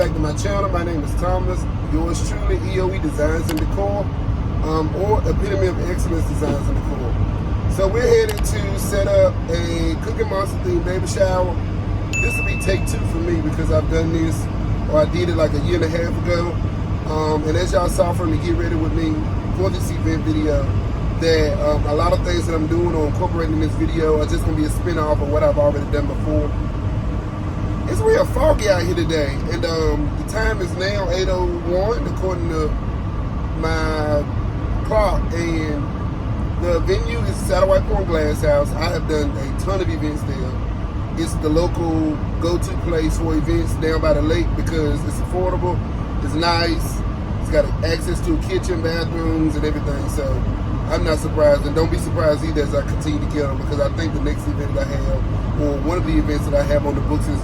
back to my channel. My name is Thomas, yours truly, EOEDesigns and Decor, or Epitome of Excellence Designs and Decor. So we're headed to set up a Cookie Monster themed baby shower. This will be take 2 for me because I've done this, or I did it like a year and a half ago. And as y'all saw from the Get Ready With Me for this event video, that a lot of things that I'm doing or incorporating in this video are just going to be a spin-off of what I've already done before. It's real foggy out here today, and the time is now 8:01 according to my clock, and the venue is Satellite Point Glass House. I have done a ton of events there. It's the local go-to place for events down by the lake because it's affordable, it's nice, it's got access to a kitchen, bathrooms, and everything, so I'm not surprised, and don't be surprised either as I continue to get them, because I think the next event that I have, or one of the events that I have on the books is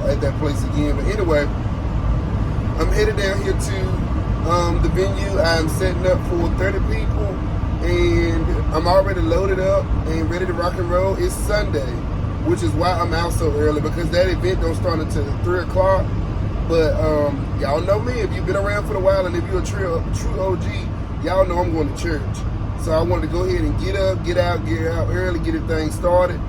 at that place again. But anyway, I'm headed down here to the venue. I'm setting up for 30 people, and I'm already loaded up and ready to rock and roll. It's Sunday, which is why I'm out so early, because that event don't start until 3 o'clock. But y'all know me, if you've been around for a while, and if you're a true OG, y'all know I'm going to church. So I wanted to go ahead and get up, get out early, get everything started,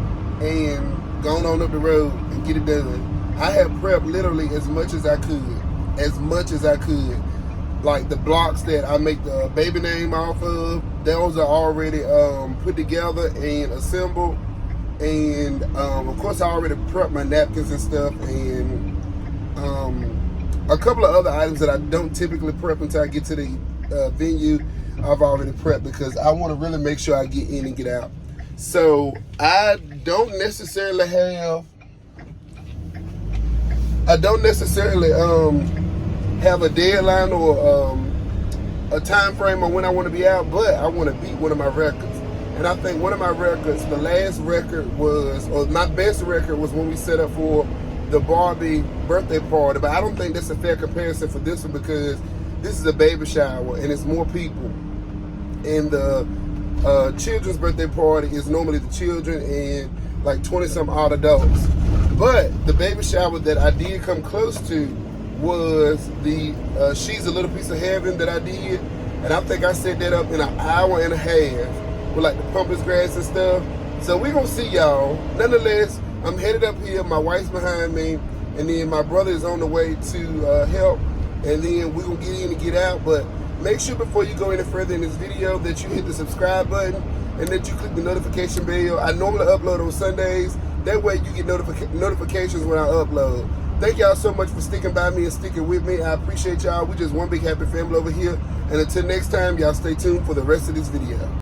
and going on up the road and get it done. I have prepped literally as much as I could. Like the blocks that I make the baby name off of, those are already put together and assembled. And of course I already prepped my napkins and stuff, and a couple of other items that I don't typically prep until I get to the venue. I've already prepped because I want to really make sure I get in and get out. So I don't necessarily have a deadline or a time frame on when I want to be out, but I want to beat one of my records. And I think one of my records, the last record was, or my best record was when we set up for the Barbie birthday party. But I don't think that's a fair comparison for this one, because this is a baby shower and it's more people. And the children's birthday party is normally the children and like 20-some odd adults. But the baby shower that I did come close to was the She's a Little Piece of Heaven that I did. And I think I set that up in an hour and a half with like the pampas grass and stuff. So we're going to see y'all. Nonetheless, I'm headed up here. My wife's behind me. And then my brother is on the way to help. And then we're going to get in and get out. But make sure before you go any further in this video that you hit the subscribe button and that you click the notification bell. I normally upload on Sundays. That way you get notifications when I upload. Thank y'all so much for sticking by me and sticking with me. I appreciate y'all. We're just one big happy family over here. And until next time, y'all stay tuned for the rest of this video.